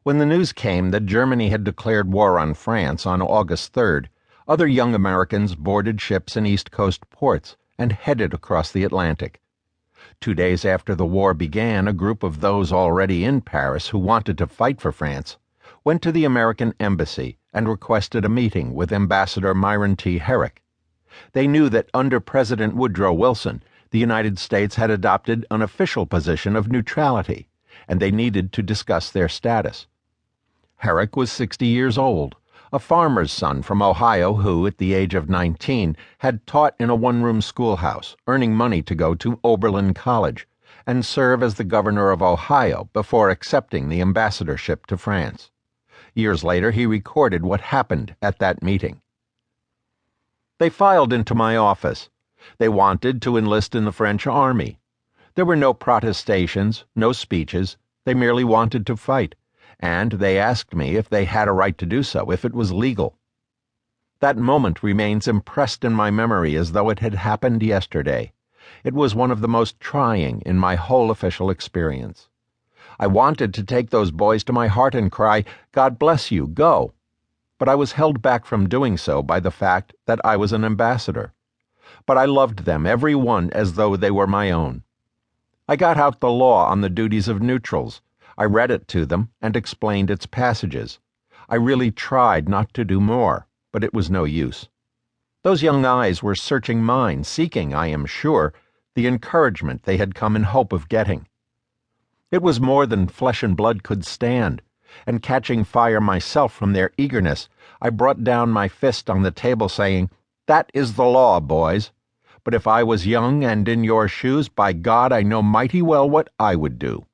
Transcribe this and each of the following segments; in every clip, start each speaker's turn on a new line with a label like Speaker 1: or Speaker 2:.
Speaker 1: When the news came that Germany had declared war on France on August 3rd, other young Americans boarded ships in East Coast ports and headed across the Atlantic. 2 days after the war began, a group of those already in Paris who wanted to fight for France went to the American embassy and requested a meeting with Ambassador Myron T. Herrick. They knew that under President Woodrow Wilson, the United States had adopted an official position of neutrality, and they needed to discuss their status. Herrick was 60 years old, a farmer's son from Ohio who, at the age of 19, had taught in a one-room schoolhouse, earning money to go to Oberlin College and serve as the governor of Ohio before accepting the ambassadorship to France. Years later, he recorded what happened at that meeting. They filed into my office. They wanted to enlist in the French army. There were no protestations, no speeches. They merely wanted to fight, and they asked me if they had a right to do so, if it was legal. That moment remains impressed in my memory as though it had happened yesterday. It was one of the most trying in my whole official experience. I wanted to take those boys to my heart and cry, "God bless you, go!" But I was held back from doing so by the fact that I was an ambassador. But I loved them, every one, as though they were my own. I got out the law on the duties of neutrals. I read it to them and explained its passages. I really tried not to do more, but it was no use. Those young eyes were searching mine, seeking, I am sure, the encouragement they had come in hope of getting. It was more than flesh and blood could stand, and catching fire myself from their eagerness, I brought down my fist on the table, saying, "That is the law, boys. But if I was young and in your shoes, by God, I know mighty well what I would do."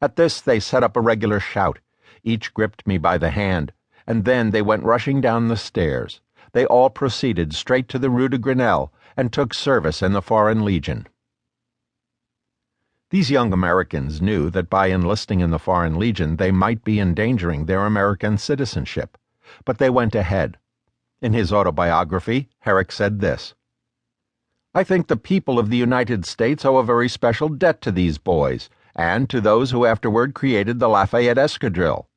Speaker 1: At this they set up a regular shout. Each gripped me by the hand, and then they went rushing down the stairs. They all proceeded straight to the Rue de Grenelle and took service in the Foreign Legion. These young Americans knew that by enlisting in the Foreign Legion they might be endangering their American citizenship, but they went ahead. In his autobiography, Herrick said this: "I think the people of the United States owe a very special debt to these boys, and to those who afterward created the Lafayette Escadrille.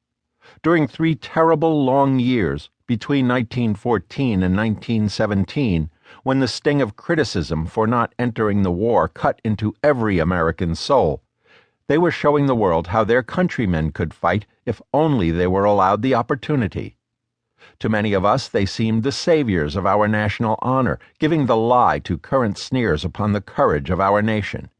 Speaker 1: During 3 terrible long years, between 1914 and 1917, when the sting of criticism for not entering the war cut into every American soul, they were showing the world how their countrymen could fight if only they were allowed the opportunity. To many of us they seemed the saviors of our national honor, giving the lie to current sneers upon the courage of our nation.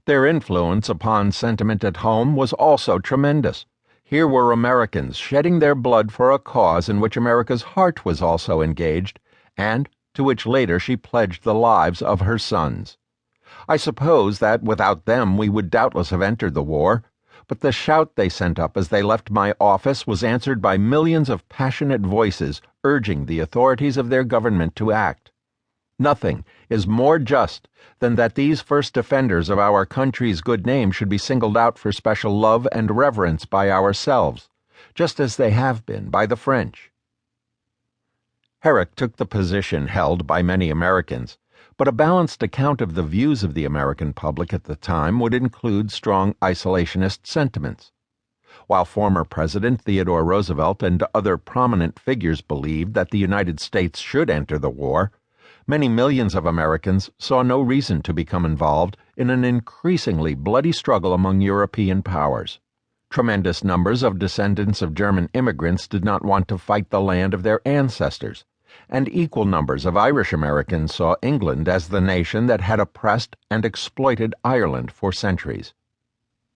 Speaker 1: Their influence upon sentiment at home was also tremendous. Here were Americans shedding their blood for a cause in which America's heart was also engaged, and to which later she pledged the lives of her sons. I suppose that without them we would doubtless have entered the war, but the shout they sent up as they left my office was answered by millions of passionate voices urging the authorities of their government to act. Nothing is more just than that these first defenders of our country's good name should be singled out for special love and reverence by ourselves, just as they have been by the French." Herrick took the position held by many Americans, but a balanced account of the views of the American public at the time would include strong isolationist sentiments. While former President Theodore Roosevelt and other prominent figures believed that the United States should enter the war, many millions of Americans saw no reason to become involved in an increasingly bloody struggle among European powers. Tremendous numbers of descendants of German immigrants did not want to fight the land of their ancestors, and equal numbers of Irish Americans saw England as the nation that had oppressed and exploited Ireland for centuries.